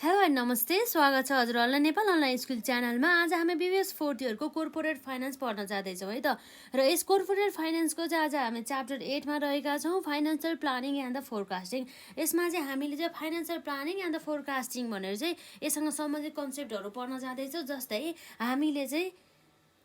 Hello and नमस्ते, स्वागत छ हजुरहरूलाई नेपाल अनलाइन स्कुल च्यानलमा। आज हामी बिबिएस फोर्थ इयरको कोर्पोरेट फाइनेन्स पढ्न जाँदैछौँ है त। र यस कोर्पोरेट फाइनेन्सको चाहिँ आज हामी च्याप्टर 8मा रहेका छौँ, financial planning and the forecasting. यसमा चाहिँ हामीले चाहिँ financial planning and the forecasting भनेर चाहिँ यससँग सम्बन्धित कन्सेप्टहरू पढ्न जाँदैछौँ। जस्तै हामीले चाहिँ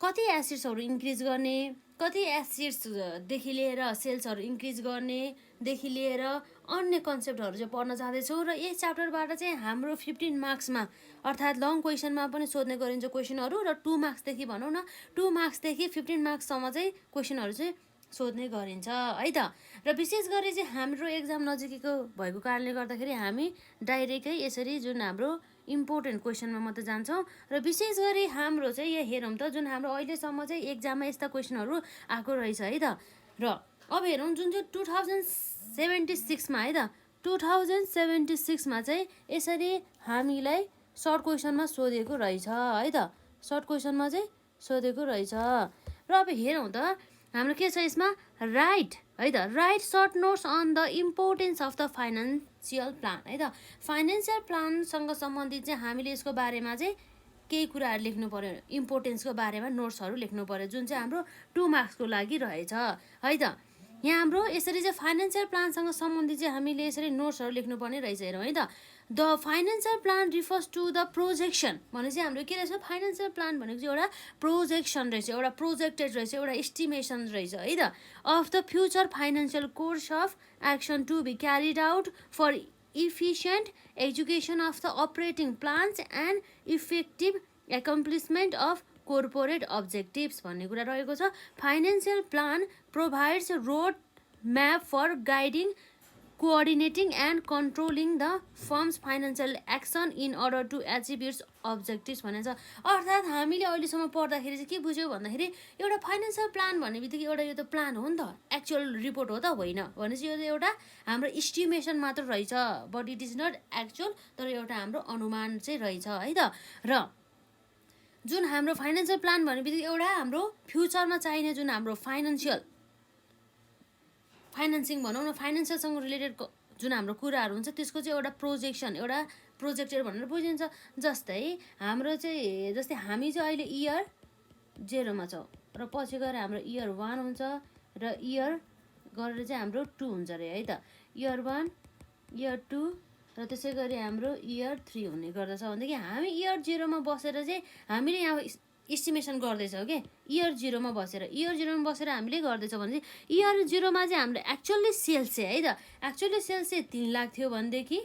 कति एसेट्सहरू इन्क्रिज गर्ने, कति एसेट्सदेखि लिएर सेल्सहरू इन्क्रिज गर्नेदेखि लिएर अन्य कन्सेप्टहरू चाहिँ पढ्न जाँदैछौँ। र यस च्याप्टरबाट चाहिँ हाम्रो 15 मार्क्समा अर्थात् लङ क्वेसनमा पनि सोध्ने गरिन्छ क्वेसनहरू, र 2 मार्क्सदेखि भनौँ न 2 मार्क्सदेखि 15 मार्क्ससम्म चाहिँ क्वेसनहरू चाहिँ सोध्ने गरिन्छ है त। र विशेष गरी चाहिँ हाम्रो एक्जाम नजिकैको भएको कारणले गर्दाखेरि हामी डाइरेक्टै यसरी जुन हाम्रो इम्पोर्टेन्ट क्वेसनमा मात्रै जान्छौँ। र विशेष गरी हाम्रो चाहिँ यहाँ हेरौँ त, जुन हाम्रो अहिलेसम्म चाहिँ एक्जाममा यस्ता क्वेसनहरू आएको रहेछ है त। र अब हेरौँ जुन चाहिँ 2076मा है त, 2076मा चाहिँ यसरी हामीलाई सर्ट क्वेसनमा सोधेको रहेछ है त। सर्ट क्वेसनमा चाहिँ सोधेको रहेछ। र अब हेरौँ त हाम्रो के छ यसमा, राइट है त, right short notes on the importance of the financial plan है त। फाइनेन्सियल प्लानसँग सम्बन्धित चाहिँ हामीले यसको बारेमा चाहिँ केही कुराहरू लेख्नु पर्यो, इम्पोर्टेन्सको बारेमा नोट्सहरू लेख्नु पर्यो, जुन चाहिँ हाम्रो 2 मार्क्सको लागि रहेछ है त। यहाँ हाम्रो यसरी चाहिँ फाइनेन्सियल प्लानसँग सम्बन्धित चाहिँ हामीले यसरी नोट्सहरू लेख्नुपर्ने रहेछ। हेरौँ है त, the financial plan refers to the projection भने चाहिँ हाम्रो के रहेछ, फाइनेन्सियल प्लान भनेको चाहिँ एउटा प्रोजेक्सन रहेछ, एउटा प्रोजेक्टेड रहेछ, एउटा एस्टिमेसन रहेछ है त, of the future financial course of action to be carried out for efficient execution of the operating plans and effective accomplishment of corporate objectives भन्ने कुरा रहेको छ। Financial plan provides road map for guiding, coordinating and controlling the firm's financial action in order to achieve its objectives भनेको छ। अर्थात् हामीले अहिलेसम्म पढ्दाखेरि चाहिँ के बुझ्यौँ भन्दाखेरि एउटा फाइनेन्सियल प्लान भन्ने बित्तिकै एउटा यो त प्लान हो नि त, एक्चुअल रिपोर्ट हो त होइन, भनेपछि यो त एउटा हाम्रो इस्टिमेसन मात्र रहेछ, but it is not actual, तर एउटा हाम्रो अनुमान चाहिँ रहेछ है त। र जुन हाम्रो फाइनेन्सियल प्लान भन्ने बित्तिकै एउटा हाम्रो फ्युचरमा चाहिने जुन हाम्रो फाइनेन्सिङ भनौँ न, फाइनेन्सियलसँग रिलेटेड जुन हाम्रो कुराहरू हुन्छ त्यसको चाहिँ एउटा प्रोजेक्सन, एउटा प्रोजेक्टेड भनेर बुझिन्छ। जस्तै हाम्रो चाहिँ हामी चाहिँ अहिले इयर 0मा छौँ र पछि गएर हाम्रो इयर 1 हुन्छ र इयर गरेर चाहिँ हाम्रो 2 हुन्छ अरे है त। इयर 1, इयर 2 र त्यसै गरी हाम्रो इयर 3 हुने गर्दछ। भनेदेखि हामी इयर 0मा बसेर चाहिँ हामीले यहाँ इस्टिमेसन गर्दैछौँ के, इयर 0मा बसेर, इयर 0मा बसेर हामीले गर्दैछौँ भने चाहिँ इयर 0मा चाहिँ हाम्रो एक्चुअली सेल्स चाहिँ है त, एक्चुअली सेल्स चाहिँ 3 लाख थियो भनेदेखि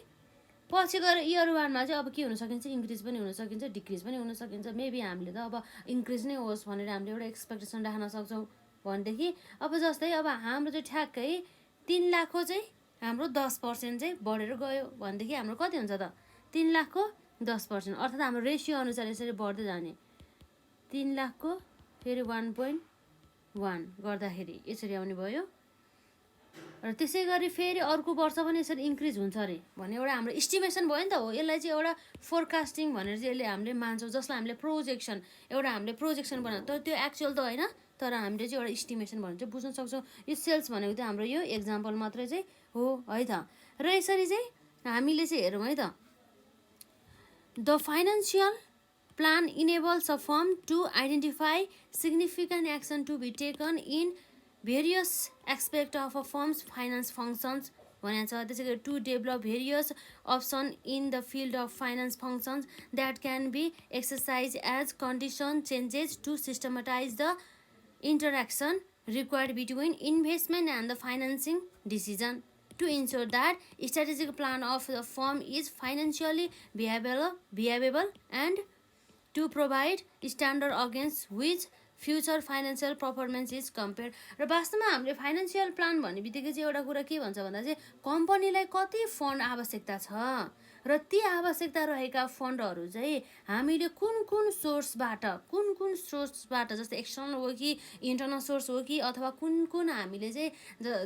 पछि गएर इयर 1मा चाहिँ अब के हुन सकिन्छ, इन्क्रिज पनि हुन सकिन्छ, डिक्रिज पनि हुन सकिन्छ। मेबी हामीले त अब इन्क्रिज नै होस् भनेर हामीले एउटा एक्सपेक्टेसन राख्न सक्छौँ भनेदेखि अब जस्तै अब हाम्रो चाहिँ ठ्याक्कै 3 लाखको चाहिँ हाम्रो 10% चाहिँ बढेर गयो भनेदेखि हाम्रो कति हुन्छ त, 3 लाखको 10%, अर्थात् हाम्रो रेसियो अनुसार यसरी बढ्दै जाने। 3 लाखको फेरि 1.1 गर्दाखेरि यसरी आउने भयो, र त्यसै गरी फेरि अर्को वर्ष पनि यसरी इन्क्रिज हुन्छ अरे भन्ने एउटा हाम्रो इस्टिमेसन भयो नि त। हो, यसलाई चाहिँ एउटा फोरकास्टिङ भनेर चाहिँ यसले हामीले मान्छौँ, जसलाई हामीले प्रोजेक्सन, एउटा हामीले प्रोजेक्सन बनाउँछ, तर त्यो एक्चुअल त होइन, तर हामीले चाहिँ एउटा इस्टिमेसन भनेर चाहिँ बुझ्न सक्छौँ। यो सेल्स भनेको चाहिँ हाम्रो यो एक्जाम्पल मात्रै चाहिँ हो है त। र यसरी चाहिँ हामीले चाहिँ हेरौँ है त, the financial plan enables a firm to identify significant action to be taken in various aspects of a firm's finance functions भनेको छ। त्यसै गरी to develop various options in the field of finance functions that can be exercised as condition changes to systematize the interaction required between investment and the financing decision to ensure that strategic plan of the firm is financially viable and to provide standard against which future financial performance is compared। र वास्तवमा हामीले financial plan भन्ने बित्तिकै चाहिँ एउटा कुरा के भन्छ भन्दा चाहिँ कम्पनीलाई कति फन्ड आवश्यकता छ र ती आवश्यकता रहेका फन्डहरू चाहिँ हामीले कुन सोर्सबाट, जस्तै एक्सटर्नल हो कि इन्टरनल सोर्स हो कि, अथवा कुन हामीले चाहिँ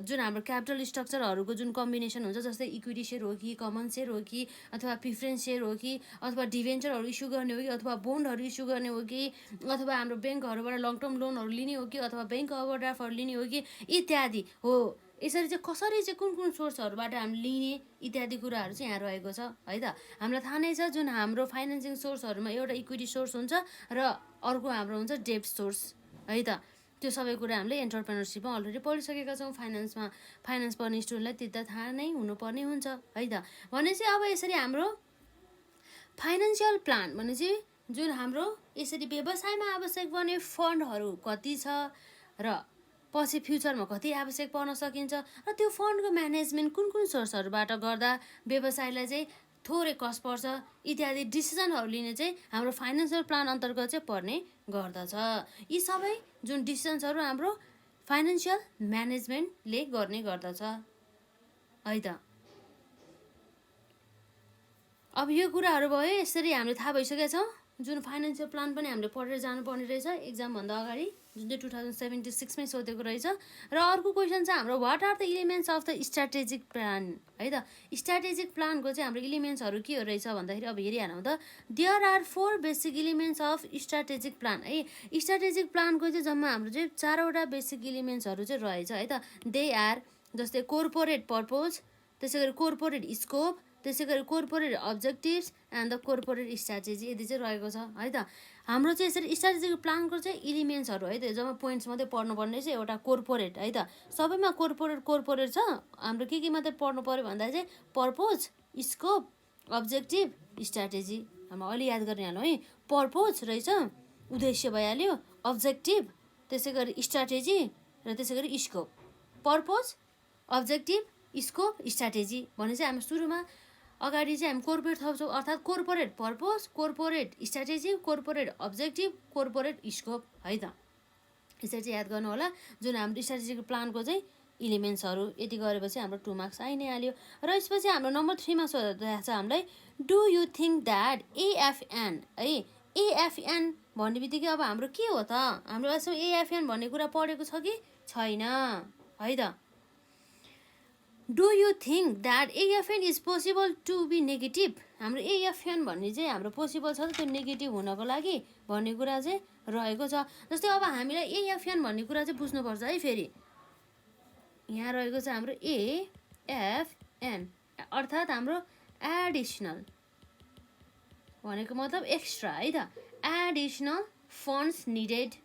जुन हाम्रो क्यापिटल स्ट्रक्चरहरूको जुन कम्बिनेसन हुन्छ, जस्तै इक्विटी सेयर हो कि, कमन सेयर हो कि, अथवा प्रिफरेन्स सेयर हो कि, अथवा डिभेन्चरहरू इस्यु गर्ने हो कि, अथवा बोन्डहरू इस्यु गर्ने हो कि, अथवा हाम्रो ब्याङ्कहरूबाट लङ टर्म लोनहरू लिने हो कि, अथवा ब्याङ्क ओभरड्राफ्टहरू लिने हो कि, इत्यादि हो। यसरी चाहिँ कसरी चाहिँ कुन सोर्सहरूबाट हामीले लिने इत्यादि कुराहरू चाहिँ यहाँ रहेको छ है त। हामीलाई थाहा नै छ जुन हाम्रो फाइनेन्सिङ सोर्सहरूमा एउटा इक्विटी सोर्स हुन्छ र अर्को हाम्रो हुन्छ डेब्ट सोर्स है त। त्यो सबै कुरा हामीले एन्टरप्रेनरसिपमा अलरेडी पढिसकेका छौँ। फाइनेन्स पढ्ने स्टुडेन्टलाई त्यो त थाहा नै हुनुपर्ने हुन्छ है त। भनेपछि अब यसरी हाम्रो फाइनेन्सियल प्लान भनेपछि जुन हाम्रो यसरी व्यवसायमा आवश्यक पर्ने फन्डहरू कति छ र पछि फ्युचरमा कति आवश्यक पर्न सकिन्छ र त्यो फन्डको म्यानेजमेन्ट कुन सोर्सहरूबाट गर्दा व्यवसायलाई चाहिँ थोरै कस्ट पर्छ इत्यादि डिसिजनहरू लिने चाहिँ हाम्रो फाइनेन्सियल प्लान अन्तर्गत चाहिँ पर्ने गर्दछ। यी सबै जुन डिसिजन्सहरू हाम्रो फाइनेन्सियल म्यानेजमेन्टले गर्ने गर्दछ है त। अब यो कुराहरू भयो। यसरी हामीले थाहा भइसकेका छौँ जुन फाइनेन्सियल प्लान पनि हामीले पढेर जानुपर्ने रहेछ एक्जामभन्दा अगाडि, जुन चाहिँ 2076मै सोधेको रहेछ। र अर्को क्वेसन चाहिँ हाम्रो what are the elements of the strategic plan है त। स्ट्राटेजिक प्लानको चाहिँ हाम्रो इलिमेन्ट्सहरू के हो रहेछ भन्दाखेरि अब हेरिहालौँ त। There are 4 basic elements of strategic plan है। स्ट्राटेजिक प्लानको चाहिँ जम्मा हाम्रो चाहिँ 4वटा बेसिक इलिमेन्ट्सहरू चाहिँ रहेछ है त। दे आर जस्तै कोर्पोरेट पर्पोज, त्यसै गरी कोर्पोरेट स्कोप, त्यसै गरी corporate objectives and the corporate strategy यदि चाहिँ रहेको छ है त। हाम्रो चाहिँ यसरी स्ट्राटेजिक प्लानको चाहिँ इलिमेन्ट्सहरू है त जम्मा पोइन्ट्स मात्रै पढ्नुपर्ने चाहिँ एउटा कोर्पोरेट है त। सबैमा कोर्पोरेट छ। हाम्रो के मात्रै पढ्नु पऱ्यो भन्दा चाहिँ पर्पोज, स्कोप, अब्जेक्टिभ, स्ट्राटेजी। हाम्रो अलि याद गरिहालौँ है। पर्पोज रहेछ, उद्देश्य भइहाल्यो, अब्जेक्टिभ, त्यसै गरी स्ट्राटेजी र त्यसै गरी scope. Purpose, objective, scope, strategy भने चाहिँ हामी सुरुमा अगाडि चाहिँ हामी कोर्पोरेट थप्छौँ, अर्थात् corporate purpose, corporate strategy, corporate objective, corporate scope है त। यसरी चाहिँ याद गर्नु होला जुन हाम्रो स्ट्राटेजिक प्लानको चाहिँ इलिमेन्ट्सहरू। यति गरेपछि हाम्रो 2 मार्क्स आइ नै हाल्यो। र यसपछि हाम्रो नम्बर 3मा सोधेको छ हामीलाई do you think that AFN है। एएफएन भन्ने बित्तिकै अब हाम्रो के हो त? हाम्रो यसमा एएफएन भन्ने कुरा पढेको छ कि छैन है त। Do you think that AFN is possible to be negative. हाम्रो एएफएन भन्ने चाहिँ हाम्रो पोसिबल छ त्यो नेगेटिभ हुनको लागि भन्ने कुरा चाहिँ रहेको छ। जस्तै अब हामीलाई एएफएन भन्ने कुरा चाहिँ बुझ्नुपर्छ है। फेरि यहाँ रहेको छ हाम्रो एएफएन अर्थात् हाम्रो एडिसनल भनेको मतलब एक्स्ट्रा है त। Additional funds needed.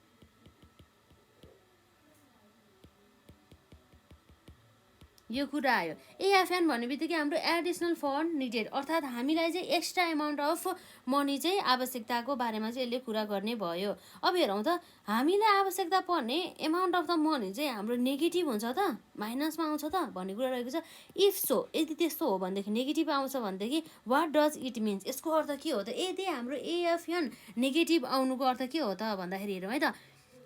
यो कुरा आयो। एएफएन भन्ने बित्तिकै हाम्रो एडिसनल फन्ड निडेड अर्थात् हामीलाई चाहिँ एक्स्ट्रा एमाउन्ट अफ मनी चाहिँ आवश्यकताको बारेमा चाहिँ यसले कुरा गर्ने भयो। अब हेरौँ त हामीलाई आवश्यकता पर्ने एमाउन्ट अफ द मनी चाहिँ हाम्रो नेगेटिभ हुन्छ त, माइनसमा आउँछ त भन्ने कुरा रहेको छ। इफ सो यदि त्यस्तो हो भनेदेखि नेगेटिभ आउँछ भनेदेखि वाट डज इट मिन्स, यसको अर्थ के हो त? यदि हाम्रो एएफएन नेगेटिभ आउनुको अर्थ के हो त भन्दाखेरि हेरौँ है त।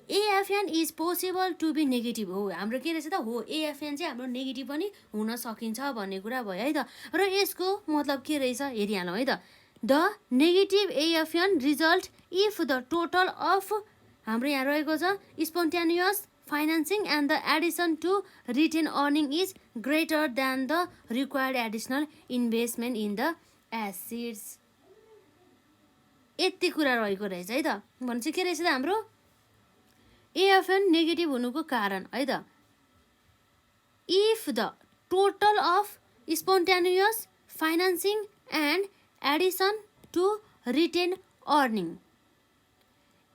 AFN is possible to be negative हो। हाम्रो के रहेछ त? हो एएफएन चाहिँ हाम्रो नेगेटिभ पनि हुन सकिन्छ भन्ने कुरा भयो है त। र यसको मतलब के रहेछ हेरिहालौँ है त। The negative AFN result if the total of हाम्रो यहाँ रहेको छ spontaneous financing and the addition to retain earning is greater than the required additional investment in the assets. यति कुरा रहेको रहेछ है त। भनेपछि के रहेछ त हाम्रो एएफएन नेगेटिभ हुनुको कारण है त। If the total of spontaneous financing and addition to retain earning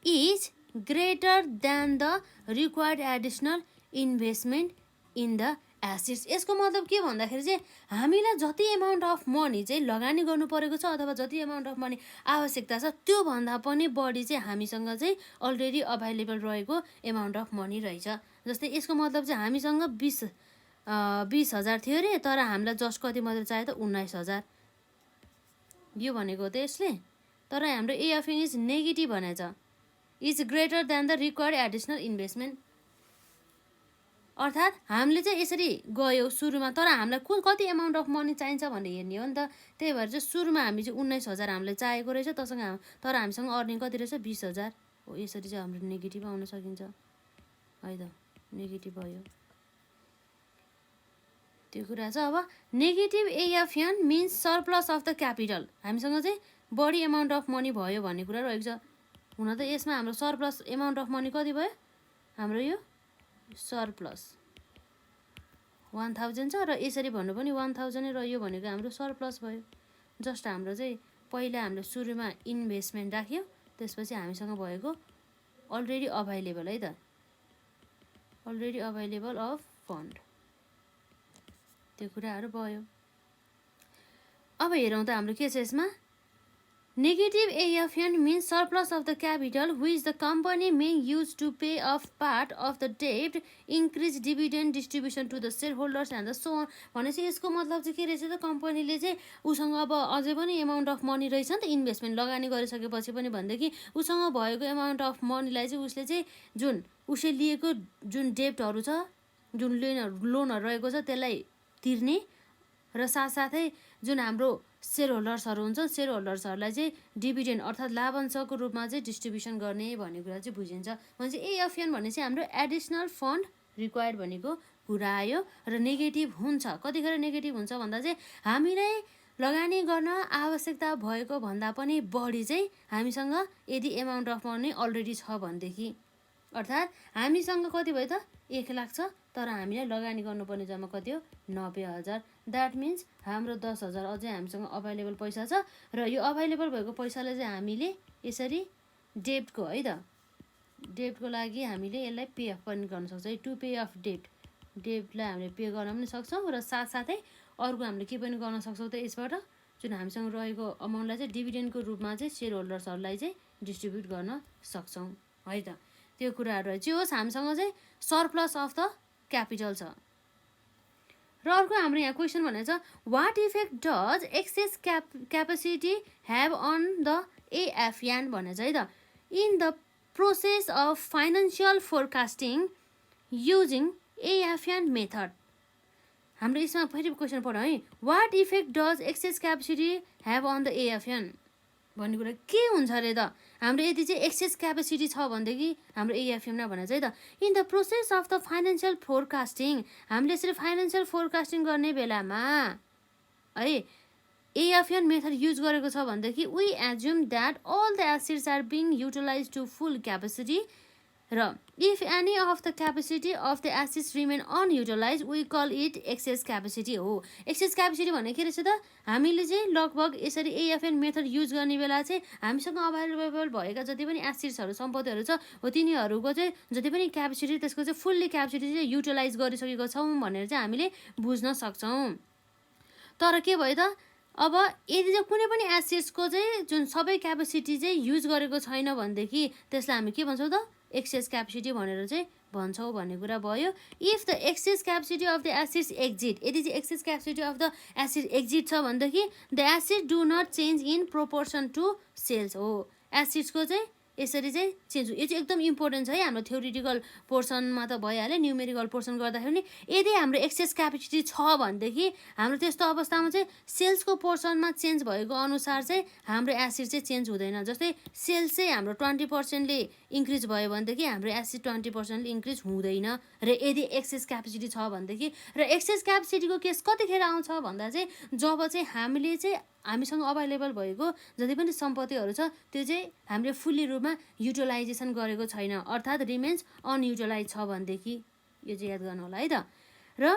is greater than the required additional investment in the assets. यसको मतलब के भन्दाखेरि चाहिँ हामीलाई जति एमाउन्ट अफ मनी चाहिँ लगानी गर्नु परेको छ अथवा जति एमाउन्ट अफ मनी आवश्यकता छ त्योभन्दा पनि बढी चाहिँ हामीसँग चाहिँ अलरेडी अभाइलेबल रहेको एमाउन्ट अफ मनी रहेछ। जस्तै यसको मतलब चाहिँ हामीसँग 20,000 थियो अरे, तर हामीलाई जस्ट कति मात्रै चाहियो त 19,000। यो भनेको त यसले। तर हाम्रो एएफएन इज नेगेटिभ भनेछ, is greater than the required additional investment. अर्थात् हामीले चाहिँ यसरी गयो सुरुमा, तर हामीलाई कति एमाउन्ट अफ मनी चाहिन्छ भन्ने हेर्ने हो नि त। त्यही भएर चाहिँ सुरुमा हामी चाहिँ 19,000 हामीलाई चाहिएको रहेछ, तर हामीसँग अर्निङ कति रहेछ 20,000 हो। यसरी चाहिँ हाम्रो नेगेटिभ आउन सकिन्छ है त। नेगेटिभ भयो त्यो कुरा छ। अब negative AFN means surplus of the capital. हामीसँग चाहिँ बढी एमाउन्ट अफ मनी भयो भन्ने कुरा रहेको छ। हुन त यसमा हाम्रो सरप्लस एमाउन्ट अफ मनी कति भयो? हाम्रो यो सरप्लस 1000 छ र यसरी भन्नु पनि 1000 नै रह्यो भनेको हाम्रो सरप्लस भयो। जस्ट हाम्रो चाहिँ पहिला हामीले सुरुमा इन्भेस्टमेन्ट राख्यो, त्यसपछि हामीसँग भएको अलरेडी अभाइलेबल है त, अलरेडी अभाइलेबल अफ फन्ड, त्यो कुराहरू भयो। अब हेरौँ त हाम्रो के छ यसमा। Negative AFN means surplus of the capital which the company may use to pay off part of the debt, increase dividend distribution to the shareholders and so on। भनेपछि यसको मतलब चाहिँ के रहेछ त, कम्पनीले चाहिँ उसँग अब अझै पनि एमाउन्ट अफ मनी रहेछ नि त, इन्भेस्टमेन्ट लगानी गरिसकेपछि पनि भनेदेखि उसँग भएको एमाउन्ट अफ मनीलाई चाहिँ उसले चाहिँ जुन उसले लिएको जुन डेप्टहरू छ, जुन लोनहरू रहेको छ त्यसलाई तिर्ने र साथसाथै जुन हाम्रो सेयर होल्डर्सहरू हुन्छ, सेयर होल्डर्सहरूलाई चाहिँ डिभिडेन्ड अर्थात् लाभांशको रूपमा चाहिँ डिस्ट्रिब्युसन गर्ने भन्ने कुरा चाहिँ बुझिन्छ। भनेपछि AFN भने चाहिँ हाम्रो एडिसनल फन्ड रिक्वायर्ड भनेको कुरा आयो। र नेगेटिभ हुन्छ, कतिखेर नेगेटिभ हुन्छ भन्दा चाहिँ हामीलाई लगानी गर्न आवश्यकता भएको भन्दा पनि बढी चाहिँ हामीसँग यदि एमाउन्ट अफ मनी अलरेडी छ भनेदेखि, अर्थात् हामीसँग कति भयो त 1 लाख छ तर हामीलाई लगानी गर्नुपर्ने जम्मा कति हो 90,000। द्याट मिन्स हाम्रो 10,000 अझै हामीसँग अभाइलेबल पैसा छ र यो अभाइलेबल भएको पैसाले चाहिँ हामीले यसरी डेप्टको है त, डेप्टको लागि हामीले यसलाई पे अफ पनि गर्न सक्छौँ। टु पे अफ डेप्टलाई हामीले पे गर्न पनि सक्छौँ र साथसाथै अर्को हामीले के पनि गर्न सक्छौँ त, यसबाट जुन हामीसँग रहेको अमाउन्टलाई चाहिँ डिभिडेन्डको रूपमा चाहिँ सेयर होल्डर्सहरूलाई चाहिँ डिस्ट्रिब्युट गर्न सक्छौँ है त। त्यो कुराहरू चाहिँ होस् हामीसँग चाहिँ सरप्लस अफ द क्यापिटल छ। र अर्को हाम्रो यहाँ क्वेसन भनेको छ, what effect does excess capacity have on the AFN भनेको छ है त, in the process of financial forecasting using AFN method. हाम्रो यसमा फेरि क्वेसन पढौँ है, what effect does excess capacity have on the AFN भन्ने कुरा के हुन्छ अरे त। हाम्रो यदि चाहिँ एक्सेस क्यापेसिटी छ भनेदेखि हाम्रो AFM भनेको चाहिँ त, in the process of the financial forecasting, हामीले यसरी फाइनेन्सियल फोरकास्टिङ गर्ने बेलामा है AFN मेथड युज गरेको छ भनेदेखि we assume that all the assets are being utilize to full capacity र if any of the capacity of the assets remain unutilize we call it excess capacity हो। Excess capacity भनेको के रहेछ त, हामीले चाहिँ लगभग यसरी AFN मेथड युज गर्ने बेला चाहिँ हामीसँग अभाइलेबल भएका जति पनि एसेट्सहरू सम्पत्तिहरू छ हो तिनीहरूको चाहिँ जति पनि क्यापेसिटी त्यसको चाहिँ फुल्ली क्यापेसिटी चाहिँ युटिलाइज गरिसकेको छौँ भनेर चाहिँ हामीले बुझ्न सक्छौँ। तर के भयो त, अब यदि चाहिँ कुनै पनि एसेट्सको चाहिँ जुन सबै क्यापेसिटी चाहिँ युज गरेको छैन भनेदेखि त्यसलाई हामी के भन्छौँ त, एक्सेस क्यापेसिटी भनेर चाहिँ भन्छौँ भन्ने कुरा भयो। If the excess capacity of the assets exist, यदि चाहिँ excess capacity of the asset exist छ भनेदेखि the asset do not change in proportion to sales हो। एसेट्सको चाहिँ यसरी चाहिँ चेन्ज, यो चाहिँ एकदम इम्पोर्टेन्ट छ है। हाम्रो थ्योरिटिकल पोर्सनमा त भइहाल्यो, न्युमेरिकल पोर्सन गर्दाखेरि नि यदि हाम्रो एक्सेस क्यापेसिटी छ भनेदेखि हाम्रो त्यस्तो अवस्थामा चाहिँ सेल्सको पोर्सनमा चेन्ज भएको अनुसार चाहिँ हाम्रो एसेट चाहिँ चेन्ज हुँदैन। जस्तै सेल्स चाहिँ हाम्रो 20%ले इन्क्रिज भयो भनेदेखि हाम्रो एसेट 20%ले इन्क्रिज हुँदैन। र यदि एक्सेस क्यापेसिटी छ भनेदेखि, र एक्सेस क्यापेसिटीको केस कतिखेर आउँछ भन्दा चाहिँ जब चाहिँ हामीले चाहिँ हामीसँग अभाइलेबल भएको जति पनि सम्पत्तिहरू छ त्यो चाहिँ हामीले फुल्ली रूपमा युटिलाइजेसन गरेको छैन, अर्थात् रिमेन्स अनयुटिलाइज छ भनेदेखि, यो चाहिँ याद गर्नु होला है त। र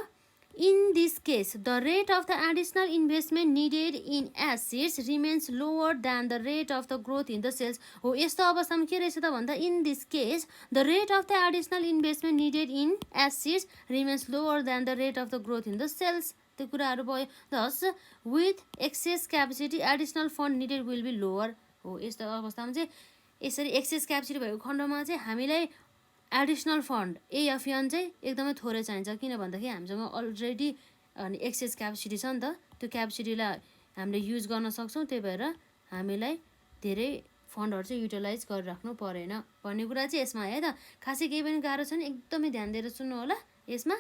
in this case the rate of the additional investment needed in assets remains lower than the rate of the growth in the sales हो। यस्तो अवस्थामा के रहेछ त भन्दा, in this case the rate of the additional investment needed in assets remains lower than the rate of the growth in the sales, त्यो कुराहरू भयो। Thus with excess capacity additional fund needed will be lower हो। यस्तो अवस्थामा चाहिँ यसरी access capacity भएको खण्डमा चाहिँ हामीलाई एडिसनल फन्ड AFN चाहिँ एकदमै थोरै चाहिन्छ, किन भन्दाखेरि हामीसँग अलरेडी एक्सेस क्यापेसिटी छ नि त, त्यो क्यापेसिटीलाई हामीले युज गर्न सक्छौँ। त्यही भएर हामीलाई धेरै फन्डहरू चाहिँ युटिलाइज गरिराख्नु परेन भन्ने कुरा चाहिँ यसमा है त। खासै केही पनि गाह्रो छैन, एकदमै ध्यान दिएर सुन्नु होला यसमा।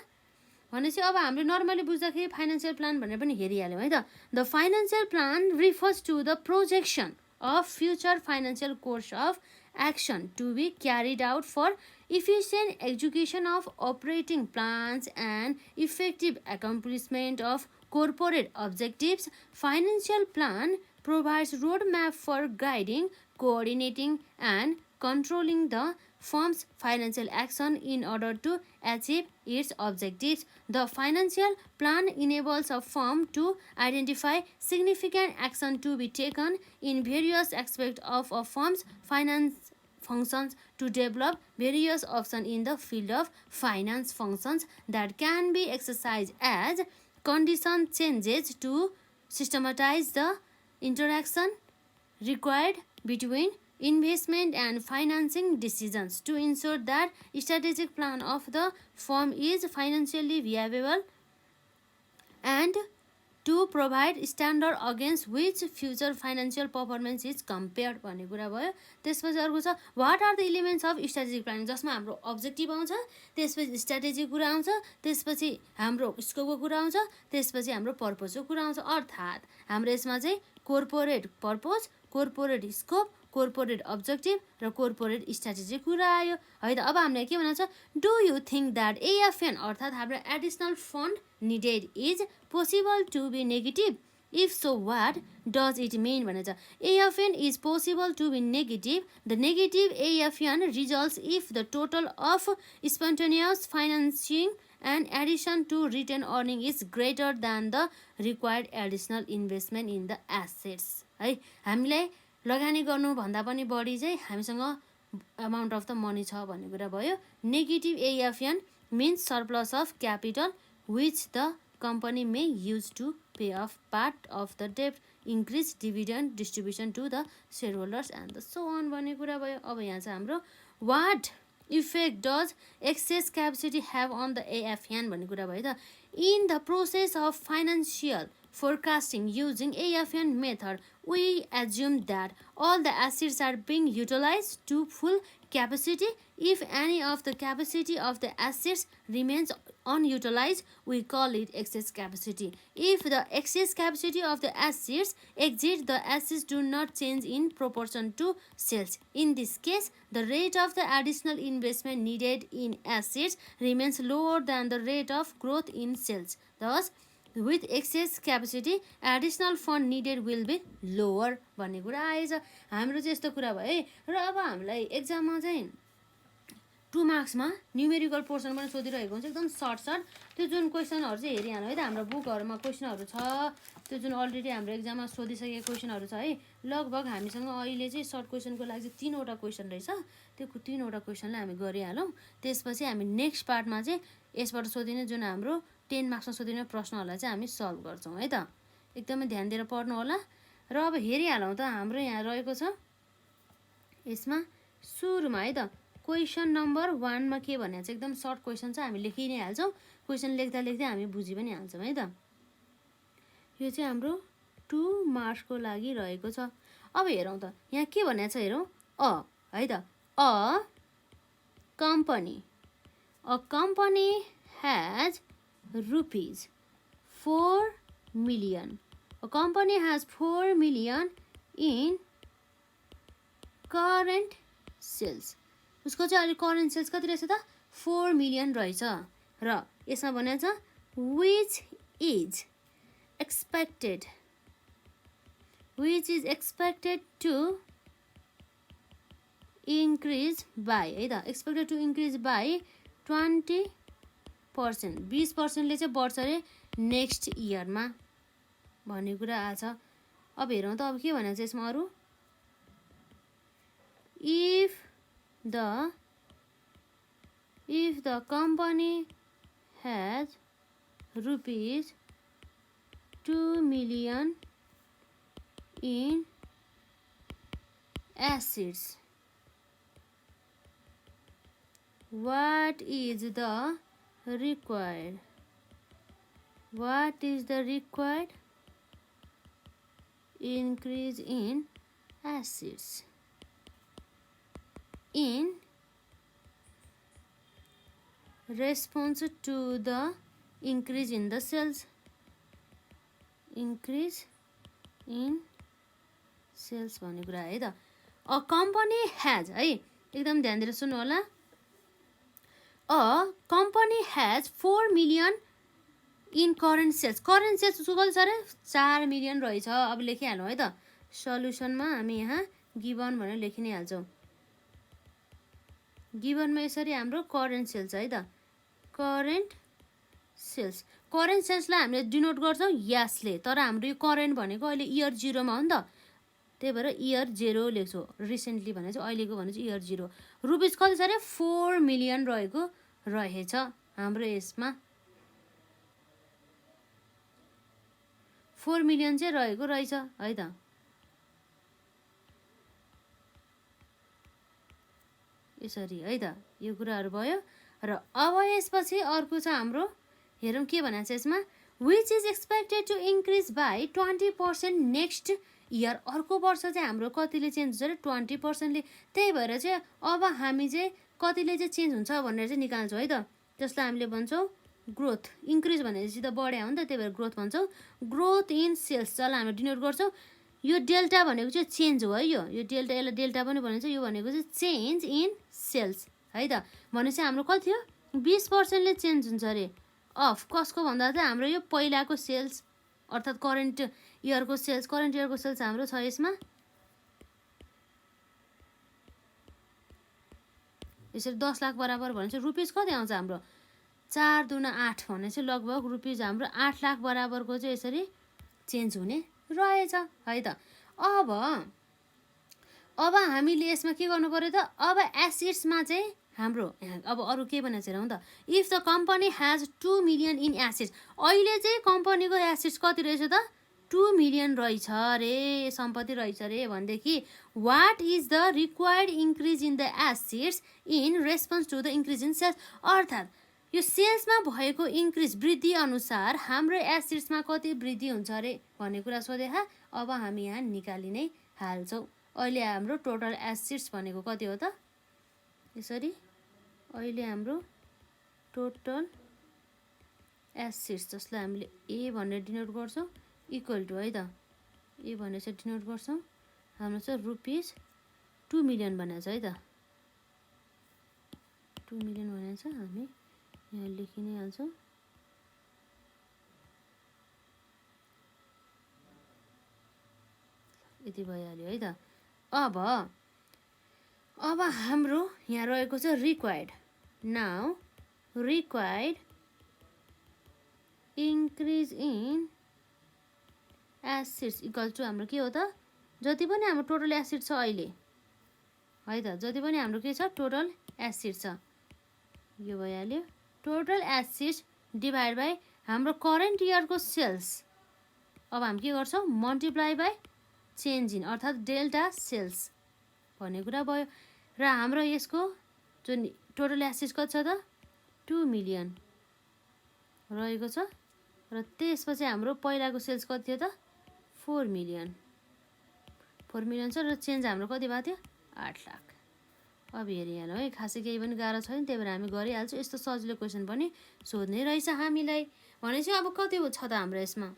भनेपछि अब हामीले नर्मली बुझ्दाखेरि फाइनेन्सियल प्लान भनेर पनि हेरिहाल्यौँ है त। The financial plan refers to the projection of future financial course of action to be carried out for efficient execution of operating plans and effective accomplishment of corporate objectives. Financial plan provides roadmap for guiding, coordinating and controlling the firm's financial action in order to achieve its objectives. The financial plan enables a firm to identify significant action to be taken in various aspects of a firm's finance functions, to develop various options in the field of finance functions that can be exercised as condition changes, to systematize the interaction required between investment and financing decisions, to ensure that strategic plan of the firm is financially viable, and to provide standard against which future financial performance is compared भन्ने कुरा भयो। त्यसपछि अर्को छ what are the elements of strategic planning, जसमा हाम्रो objective आउँछ, त्यसपछि स्ट्राटेजीको कुरा आउँछ, त्यसपछि हाम्रो स्कोपको कुरा आउँछ, त्यसपछि हाम्रो पर्पजको कुरा आउँछ। अर्थात् हाम्रो यसमा चाहिँ corporate purpose, corporate scope, corporate objective र कोर्पोरेट स्ट्राटेजी कुरा आयो है त। अब हामीलाई के भन्छ, do you think that AFN अर्थात् हाम्रो additional fund needed is possible to be negative, if so what does it mean भनेर छ। AFN is possible to be negative, the negative AFN results if the total of spontaneous financing and addition to return earning is greater than the required additional investment in the assets है। हामीलाई लगानी गर्नुभन्दा पनि बढी चाहिँ हामीसँग amount of the money छ भन्ने कुरा भयो। Negative AFN means surplus of capital which the company may use to pay off part of the debt, increase dividend distribution to the shareholders and so on भन्ने कुरा भयो। अब यहाँ चाहिँ हाम्रो what effect does excess capacity have on the AFN भन्ने कुरा भयो त। In the process of financial forecasting using AFN method, we assume that all the assets are being utilized to full capacity. If any of the capacity of the assets remains unutilized, we call it excess capacity. If the excess capacity of the assets exceeds, the assets do not change in proportion to sales. In this case, the rate of the additional investment needed in assets remains lower than the rate of growth in sales. Thus, with excess capacity, additional fund needed will be lower भन्ने कुरा आएछ। हाम्रो चाहिँ यस्तो कुरा भयो है। र अब हामीलाई एक्जाममा चाहिँ 2 मार्क्समा न्युमेरिकल पोर्सन पनि सोधिरहेको हुन्छ, एकदम सर्ट त्यो जुन क्वेसनहरू चाहिँ हेरिहाल्नु है त। हाम्रो बुकहरूमा क्वेसनहरू छ, त्यो जुन अलरेडी हाम्रो एक्जाममा सोधिसकेको क्वेसनहरू छ है। लगभग हामीसँग अहिले चाहिँ सर्ट क्वेसनको लागि चाहिँ 3वटा क्वेसन रहेछ। त्यो 3वटा क्वेसनलाई हामी गरिहालौँ। त्यसपछि हामी नेक्स्ट पार्टमा चाहिँ यसबाट सोधिने जुन हाम्रो 10 मार्क्समा सोधिने प्रश्नहरूलाई चाहिँ हामी सल्भ गर्छौँ है त। एकदमै ध्यान दिएर पढ्नु होला। र अब हेरिहालौँ त हाम्रो यहाँ रहेको छ यसमा सुरुमा है त क्वेसन नम्बर 1 मा के भन्ने छ, एकदम सर्ट क्वेसन छ, हामी लेखि नै हाल्छौँ। क्वेसन लेख्दा लेख्दै हामी बुझि पनि हाल्छौँ है त। यो चाहिँ हाम्रो 2 मार्क्सको लागि रहेको छ। अब हेरौँ त यहाँ के भन्ने छ हेरौँ। है त a company has rupees 4 million. A company has 4 million in current sales. उसको चाहिँ अहिले करेन्ट सेल्स कति रहेछ त 4 मिलियन रहेछ। र यसमा भनेको छ which is expected to increase by है त expected to increase by 20%, 20%ले चाहिँ बढ्छ अरे नेक्स्ट इयरमा भन्ने कुरा आछ। अब हेरौँ त अब के भनेको छ यसमा अरु। if the company has rupees 2 million in assets, what is the required increase in assets in response to the increase in the sales? Increase in sales भन्ने कुरा है त। अ कम्पनी हैज है, एकदम ध्यान दिएर सुन्नु होला। A company has 4 million in current sales. Current sales उसको कति छ अरे 4 मिलियन रहेछ। अब लेखिहालौँ है त। सल्युसनमा हामी यहाँ गिभन भनेर लेखि नै हाल्छौँ। गिभनमा यसरी हाम्रो करेन्ट सेल्स है त, करेन्ट सेल्स। करेन्ट सेल्सलाई हामीले डिनोट गर्छौँ यासले, तर हाम्रो यो करेन्ट भनेको अहिले इयर 0 मा हो नि त, त्यही भएर इयर 0 लेख्छु। रिसेन्टली भने चाहिँ अहिलेको भने चाहिँ इयर 0। रुपिस कति छ अरे 4 मिलियन रहेको रहेछ हाम्रो यसमा, 4 मिलियन चाहिँ रहेको रहेछ है त। यसरी है त, यो कुराहरू भयो। र अब यसपछि अर्को छ हाम्रो, हेरौँ के भनेको छ यसमा, which is expected to increase by 20% next year. अर्को वर्ष चाहिँ हाम्रो कतिले चेन्ज हुन्छ अरे 20%ले। त्यही भएर चाहिँ अब हामी चाहिँ कतिले चाहिँ चेन्ज हुन्छ भनेर चाहिँ निकाल्छौँ है त। त्यसलाई हामीले भन्छौँ ग्रोथ। इन्क्रिज भनेपछि त बढ्या हो नि त, त्यही भएर ग्रोथ भन्छौँ। ग्रोथ इन सेल्स जसलाई हामीले डिनोट गर्छौँ। यो डेल्टा भनेको चाहिँ चेन्ज हो है, यो डेल्टा, यसलाई डेल्टा पनि भनिन्छ। यो भनेको चाहिँ चेन्ज इन सेल्स है त। भनेपछि हाम्रो कति हो 20%ले चेन्ज हुन्छ अरे। अफ कसको भन्दा चाहिँ हाम्रो यो पहिलाको सेल्स अर्थात् करेन्ट इयरको सेल्स। करेन्ट इयरको सेल्स हाम्रो छ यसमा यसरी 10 लाख बराबर भनेपछि रुपिस कति आउँछ हाम्रो 4 दुना 8 भने चाहिँ लगभग रुपिस हाम्रो 8 लाख बराबरको चाहिँ यसरी चेन्ज हुने रहेछ है त। अब हामीले यसमा के गर्नु पर्यो त, अब एसिड्समा चाहिँ हाम्रो अब अरू के भनेको छ हेरौँ त। If the company has 2 million in acids, अहिले चाहिँ कम्पनीको एसिड्स कति रहेछ त 2 मिलियन रहेछ अरे, सम्पत्ति रहेछ अरे भनेदेखि what is the required increase in the assets in response to the increase in sales. अर्थात् यो सेल्समा भएको इन्क्रिज वृद्धि अनुसार हाम्रो एसिड्समा कति वृद्धि हुन्छ अरे भन्ने कुरा सोधेका। अब हामी यहाँ निकालि नै हाल्छौँ। अहिले हाम्रो टोटल एसिड्स भनेको कति हो त, यसरी अहिले हाम्रो टोटल एसिड्स जसलाई हामीले ए भनेर डिनोट गर्छौँ इक्वल टु है त, ए भनेर चाहिँ डिनोट गर्छौँ हाम्रो चाहिँ रुपिस 2 मिलियन भनेको छ है त। 2 मिलियन भनेको छ, हामी यहाँ लेखि नै हाल्छौँ। यति भइहाल्यो है त। अब हाम्रो यहाँ रहेको छ required. Now required increase in assets equal to हाम्रो के हो त, जति पनि हाम्रो टोटल एसिड छ अहिले है त, जति पनि हाम्रो के छ टोटल एसिड छ, यो भइहाल्यो। टोटल एसिड्स डिभाइड बाई हाम्रो करेन्ट इयरको सेल्स। अब हामी के गर्छौँ मल्टिप्लाई बाई चेन्ज इन अर्थात् डेल्टा सेल्स भन्ने कुरा भयो। र हाम्रो यसको जुन टोटल एसिड्स कति छ त 2 मिलियन रहेको छ। र त्यसपछि हाम्रो पहिलाको सेल्स कति थियो त 4 मिलियन छ। र चेन्ज हाम्रो कति भएको थियो 8 लाख। अब हेरिहालौँ है, खासै केही पनि गाह्रो छैन, त्यही भएर हामी गरिहाल्छौँ। यस्तो सजिलो क्वेसन पनि सोध्ने रहेछ हामीलाई। भनेपछि अब कति छ त हाम्रो यसमा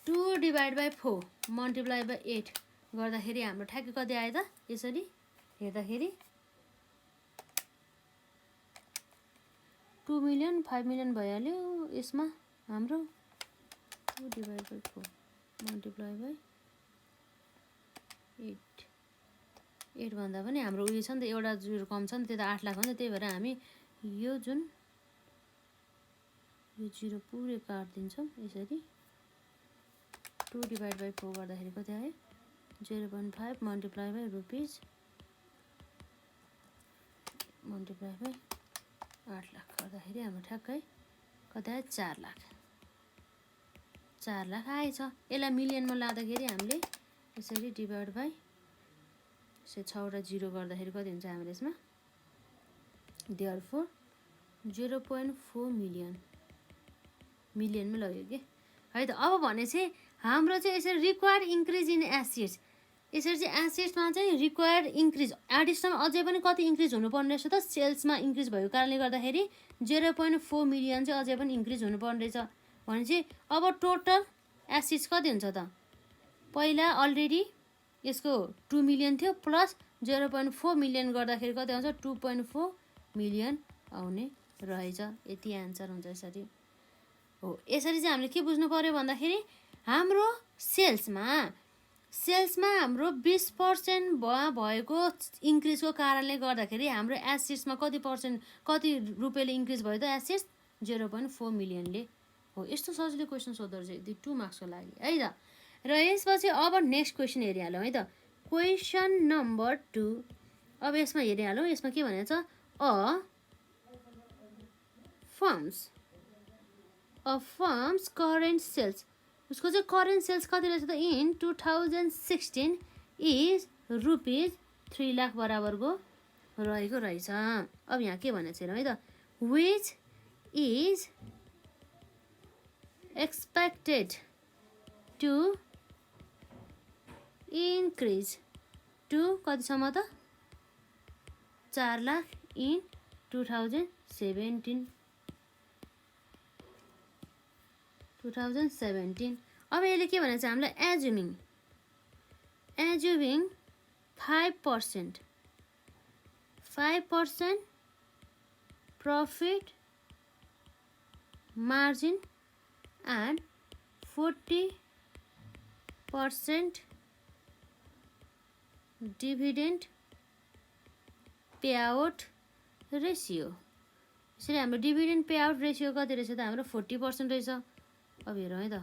2 डिभाइड बाई 4 मल्टिप्लाई बाई 8 गर्दाखेरि हाम्रो ठ्याक्कै कति आयो त, यसरी हेर्दाखेरि 2 मिलियन 5 मिलियन भइहाल्यो। यसमा हाम्रो 2 डिभाइड बाई 4 मल्टिप्लाई बाई 8 भन्दा पनि हाम्रो उयो छ नि त, एउटा जिरो कम छ नि, त्यो त 8 लाख हो नि त। त्यही भएर हामी यो जुन यो जिरो पुरै काटिदिन्छौँ यसरी। 2 डिभाइड बाई 4 गर्दाखेरि कति आयो 0.5 multiply by rupees multiply by 8 lakh गर्दाखेरि हाम्रो ठ्याक्कै कति आयो 4 लाख। 4 लाख आएछ। यसलाई मिलियनमा लाँदाखेरि हामीले यसरी डिभाइड बाई 6वटा जिरो गर्दाखेरि कति हुन्छ हाम्रो यसमा देयरफोर 0.4 मिलियनमै लग्यो कि है त। अब भने चाहिँ हाम्रो चाहिँ यसरी रिक्वायर्ड इन्क्रिज इन एसिड्स, यसरी चाहिँ एसिड्समा चाहिँ रिक्वायर्ड इन्क्रिज एडिसनल अझै पनि कति इन्क्रिज हुनुपर्ने रहेछ त, सेल्समा इन्क्रिज भएको कारणले गर्दाखेरि 0.4 मिलियन चाहिँ अझै पनि इन्क्रिज हुनुपर्ने रहेछ। भनेपछि अब टोटल एसिड्स कति हुन्छ त, पहिला अलरेडी यसको 2 मिलियन थियो प्लस 0.4 मिलियन गर्दाखेरि कति आउँछ 2.4 मिलियन आउने रहेछ। यति एन्सर हुन्छ यसरी हो। यसरी चाहिँ हामीले के बुझ्नु पर्यो भन्दाखेरि हाम्रो सेल्समा सेल्समा हाम्रो 20% भएको इन्क्रिजको कारणले गर्दाखेरि हाम्रो एसेट्समा कति रुपियाँले इन्क्रिज भयो त एसेट्स 0.4 मिलियनले हो। यस्तो सजिलो क्वेसन सोध्दो रहेछ 2 मार्क्सको लागि है त। र यसपछि अब नेक्स्ट क्वेसन हेरिहालौँ है त। क्वेसन नम्बर 2 अब यसमा हेरिहालौँ। यसमा के भनेको छ फर्म्स करेन्ट सेल्स, उसको चाहिँ करेन्ट सेल्स कति रहेछ त इन 2016 इज रुपिज 3 लाख बराबरको रहेको रहेछ। अब यहाँ के भनेको छ है त, which is expected to increase to कतिसम्म त 4 लाख इन 2017। अब यसले के भनेको छ हामीलाई, assuming 5% profit margin and 40% dividend payout ratio. यसरी हाम्रो डिभिडेन्ड पेआउट रेसियो कति रहेछ त हाम्रो 40% रहेछ। अब हेरौँ है त,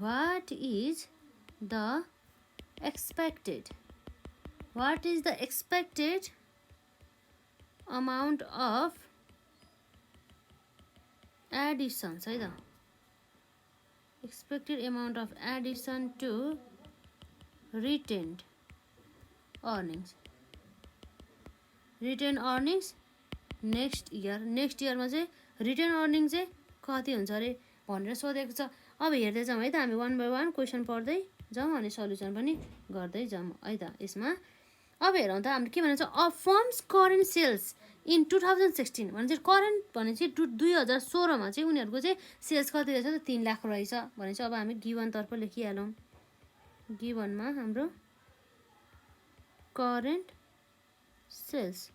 what is the expected amount of additions है त, expected amount of addition to retained earnings next इयरमा चाहिँ रिटेन अर्निङ चाहिँ कति हुन्छ अरे भनेर सोधेको छ। अब हेर्दै जाउँ है त, हामी 1 बाई 1 क्वेसन पढ्दै जाउँ अनि सल्युसन पनि गर्दै जाउँ है त। यसमा अब हेरौँ त हाम्रो के भन्छ, a firm's current sales in 2016 भने चाहिँ करेन्ट भने चाहिँ 2016मा चाहिँ उनीहरूको चाहिँ सेल्स कति रहेछ त 3 लाख रहेछ भने चाहिँ अब हामी गिभनतर्फ लेखिहालौँ। गिभनमा हाम्रो current sales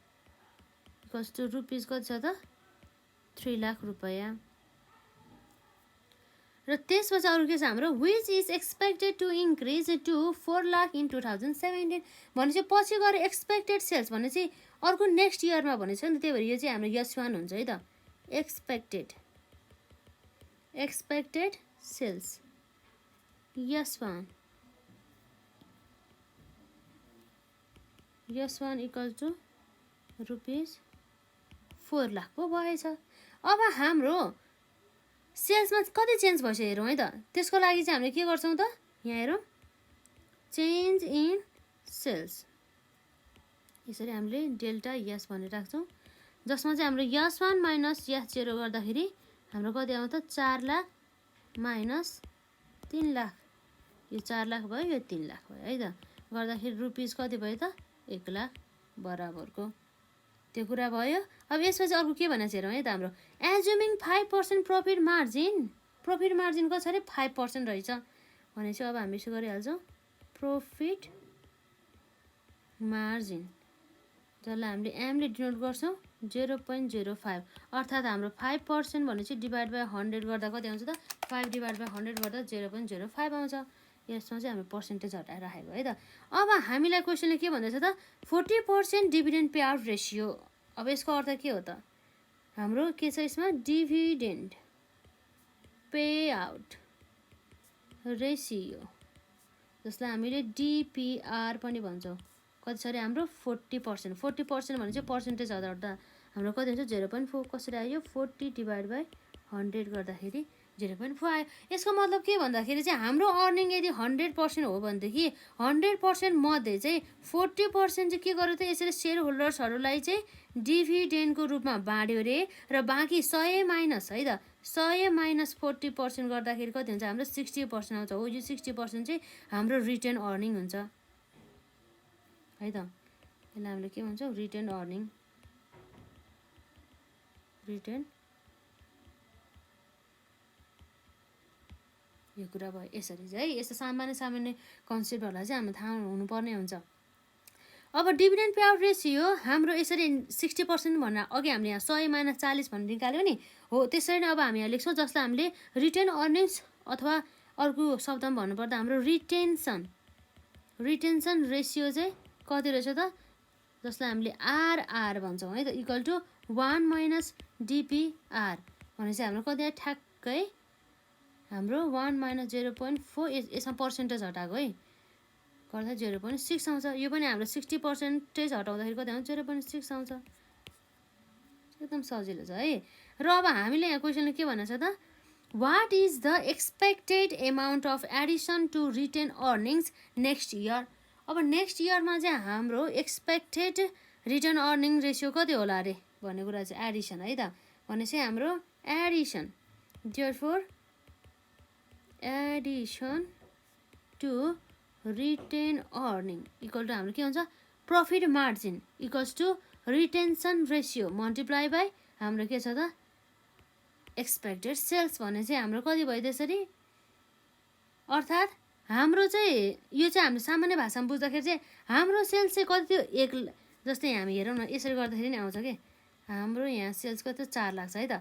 equals to rupees कति छ त 3 लाख रुपियाँ। र त्यसपछि अरू के छ हाम्रो, which is expected to increase to 4 lakh in 2017 भने चाहिँ पछि गएर एक्सपेक्टेड सेल्स भने चाहिँ अर्को नेक्स्ट इयरमा भनेको छ नि, त्यही भएर यो चाहिँ हाम्रो यस1 हुन्छ है त। एक्सपेक्टेड सेल्स यस1 इक्वल टु रुपिज 4 लाख पो भएछ। अब हाम्रो सेल्समा कति चेन्ज भएछ हेरौँ है त। त्यसको लागि चाहिँ हामीले के गर्छौँ त, यहाँ हेरौँ, चेन्ज इन सेल्स यसरी हामीले डेल्टा यस भनेर राख्छौँ, जसमा चाहिँ हाम्रो यस1 माइनस यस0 गर्दाखेरि हाम्रो कति आउँछ त 4 लाख माइनस 3 लाख। यो 4 लाख भयो, यो 3 लाख भयो है त, गर्दाखेरि रुपिज कति भयो त 1 लाख बराबरको त्यो कुरा भयो। अब यसपछि अर्को के भनेको छ हेरौँ है त, हाम्रो एज्युमिङ 5% प्रफिट मार्जिन कति छ अरे 5% रहेछ भने चाहिँ अब हामी यसो गरिहाल्छौँ, प्रफिट मार्जिन जसलाई हामीले एमले डिनोट गर्छौँ 0.05 अर्थात् हाम्रो 5% भने चाहिँ डिभाइड बाई 100 गर्दा कति आउँछ त 5 डिभाइड बाई 100 गर्दा 0.05 आउँछ। यसमा चाहिँ हामी पर्सेन्टेज हटाएर राखेको है त। अब हामीलाई क्वेसनले के भन्दैछ त 40% डिभिडेन्ड पेआउट रेसियो। अब यसको अर्थ के हो त, हाम्रो के छ यसमा, डिभिडेन्ड पेआउट रेसियो जसलाई हामीले डिपिआर पनि भन्छौँ, कति छ अरे हाम्रो 40%। 40% भने चाहिँ पर्सेन्टेज हटाउँदा हाम्रो कति हुन्छ 0.4। कसरी आयो, 40 डिभाइड बाई 100 गर्दाखेरि 0.4 आयो। यसको मतलब के भन्दाखेरि चाहिँ हाम्रो अर्निङ यदि 100% हो भनेदेखि 100% मध्ये चाहिँ 40% चाहिँ के गर्यो त, यसरी सेयर होल्डर्सहरूलाई चाहिँ डिभिडेन्डको रूपमा बाँड्यो रे, र बाँकी 100 माइनस है त 100 माइनस 40% गर्दाखेरि कति हुन्छ हाम्रो 60% आउँछ। हो, यो 60% चाहिँ हाम्रो रिटेन अर्निङ हुन्छ है त। यसलाई हामीले के भन्छौँ, रिटेन अर्निङ, रिटेन यो कुरा भयो। यसरी चाहिँ यस्तो सामान्य कन्सेप्टहरूलाई चाहिँ हाम्रो थाहा हुनुपर्ने हुन्छ। अब डिभिडेन्ड पेआउट रेसियो हाम्रो यसरी 60% भनेर अघि हामीले यहाँ 100 माइनस 40 भनेर निकाल्यो नि, हो त्यसरी नै अब हामी यहाँ लेख्छौँ, जसलाई हामीले रिटेन अर्निङ्स अथवा अर्को शब्दमा भन्नुपर्दा हाम्रो रिटेन्सन रिटेन्सन रेसियो चाहिँ कति रहेछ त, जसलाई हामीले आरआर भन्छौँ है त, इक्वल टु 1 माइनस डिपिआर भनेपछि हाम्रो कति आयो ठ्याक्कै हाम्रो 1 माइनस 0.4, यसमा पर्सेन्टेज हटाएको है, गर्दा 0.6 आउँछ। यो पनि हाम्रो 60% हटाउँदाखेरि कति आउँछ 0.6 आउँछ। एकदम सजिलो छ है। र अब हामीले यहाँ क्वेसनले के भनेको छ त, what is the expected amount of addition to retain earnings next year. अब नेक्स्ट इयरमा चाहिँ हाम्रो एक्सपेक्टेड रिटर्न अर्निङ रेसियो कति होला अरे भन्ने कुरा चाहिँ एडिसन है त, भनेपछि हाम्रो addition, therefore addition to retain earning equal to हाम्रो के हुन्छ profit margin equals to retention ratio multiply by हाम्रो के छ त एक्सपेक्टेड सेल्स भने चाहिँ हाम्रो कति भयो त्यसरी। अर्थात् हाम्रो चाहिँ यो चाहिँ हामीले सामान्य भाषामा बुझ्दाखेरि चाहिँ हाम्रो सेल्स चाहिँ कति थियो 1, जस्तै हामी हेरौँ न यसरी गर्दाखेरि नि आउँछ कि हाम्रो यहाँ सेल्स कति 4 लाख छ है त,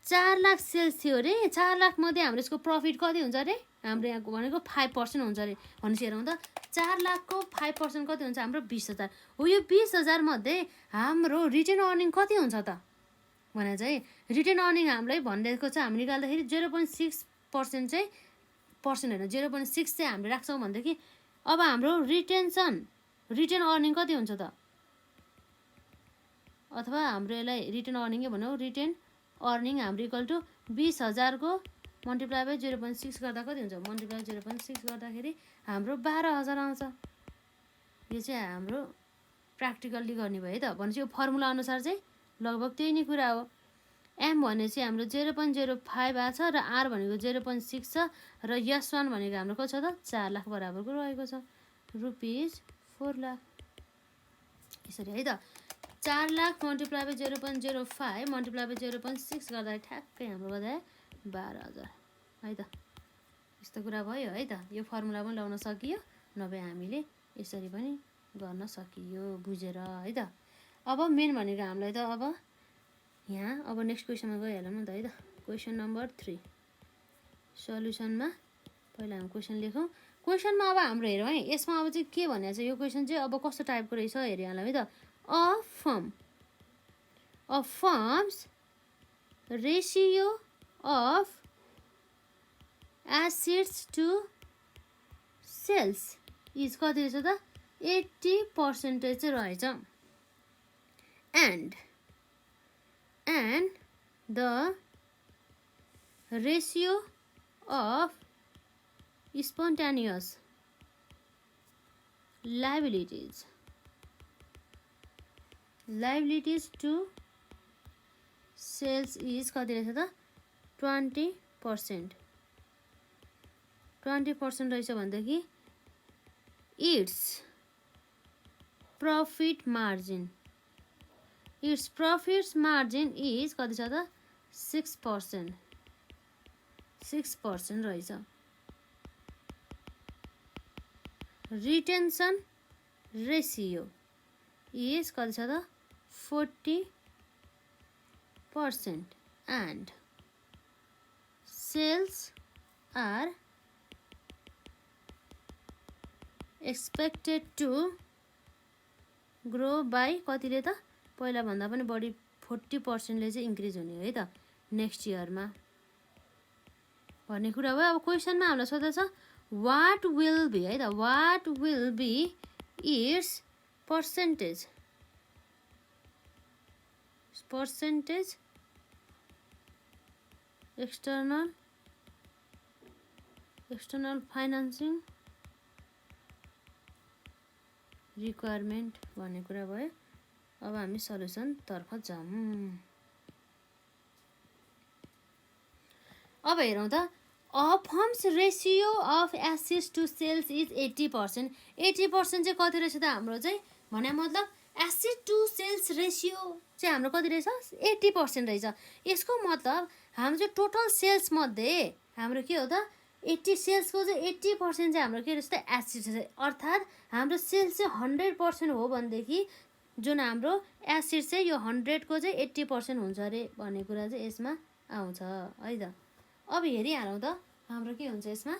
4 लाख सेल्स थियो अरे, 4 लाख मध्ये हाम्रो यसको प्रफिट कति हुन्छ अरे, हाम्रो यहाँ भनेको 5% हुन्छ अरे भनेपछि हेरौँ त 4 लाखको 5% कति हुन्छ हाम्रो 20,000 हो। यो 20,000 मध्ये हाम्रो रिटेन अर्निङ कति हुन्छ त भने चाहिँ रिटेन अर्निङ हामीलाई भनिदिएको छ, हामी निकाल्दाखेरि 0.6% चाहिँ पर्सेन्ट होइन 0.6 चाहिँ हामीले राख्छौँ भनेदेखि अब हाम्रो रिटेन अर्निङ कति हुन्छ त, अथवा हाम्रो यसलाई रिटेन अर्निङै भनौँ, रिटेन अर्निङ हाम्रो इक्वल टु 20,000 को मल्टिप्लाई बाई 0.6 गर्दा कति हुन्छ, मल्टिप्लाई 0.6 गर्दाखेरि हाम्रो 12,000 आउँछ। यो चाहिँ हाम्रो प्र्याक्टिकल्ली गर्ने भयो है त, भनेपछि यो फर्मुला अनुसार चाहिँ लगभग त्यही नै कुरा हो। एम भने चाहिँ हाम्रो 0.05 आएको छ र आर भनेको 0.6 छ र यस1 भनेको हाम्रो कति छ त 4 लाख बराबरको रहेको छ, रुपिज 4 लाख यसरी है त। 4 lakh multiply by 0.05 multiply by 0.6 गर्दा ठ्याक्कै हाम्रो गर्दा 12,000 है त। यस्तो कुरा भयो है त, यो फर्मुला पनि लगाउन सकियो, नभए हामीले यसरी पनि गर्न सकियो बुझेर है त। अब मेन भनेको हामीलाई त अब यहाँ अब नेक्स्ट क्वेसनमा गइहालौँ न त है त। क्वेसन नम्बर 3 सल्युसनमा पहिला हामी क्वेसन लेखौँ। क्वेसनमा अब हाम्रो हेरौँ है, यसमा अब चाहिँ के भनेको छ, यो क्वेसन चाहिँ अब कस्तो टाइपको रहेछ हेरिहालौँ है त। A firm's ratio of assets to sales is कति रहेछ त 80% चाहिँ रहेछ। and the ratio of spontaneous liabilities to sales is कति रहेछ त 20%। 20% रहेछ भनेदेखि its profit margin is कति छ त 6%। 6% रहेछ। रिटेन्सन रेसियो इज कति छ त 40% and sales are expected to grow by कतिले त पहिला भन्दा पनि बढी 40%ले चाहिँ इन्क्रिज हुने है त नेक्स्ट इयरमा भन्ने कुरा भयो। अब क्वेसनमा हामीलाई सोधेको छ वाट विल बी है त, what will be its percentage external financing requirement भन्ने कुरा भयो। अब हामी सल्युसन तर्फ जाऊँ। अब हेरौँ त a firm's ratio of assets to sales is 80%। 80% चाहिँ कति रहेछ त हाम्रो चाहिँ भने मतलब एसेट टु सेल्स रेसियो चाहिँ हाम्रो कति रहेछ 80% रहेछ। यसको मतलब हाम्रो चाहिँ टोटल सेल्स मध्ये हाम्रो के हो त 80 सेल्सको चाहिँ 80% चाहिँ हाम्रो के रहेछ त एसेट छ। अर्थात् हाम्रो सेल्स चाहिँ 100% हो भनेदेखि जुन हाम्रो एसेट चाहिँ यो 100 को चाहिँ 80% हुन्छ अरे भन्ने कुरा चाहिँ यसमा आउँछ है त। अब हेरिहालौँ त हाम्रो के हुन्छ यसमा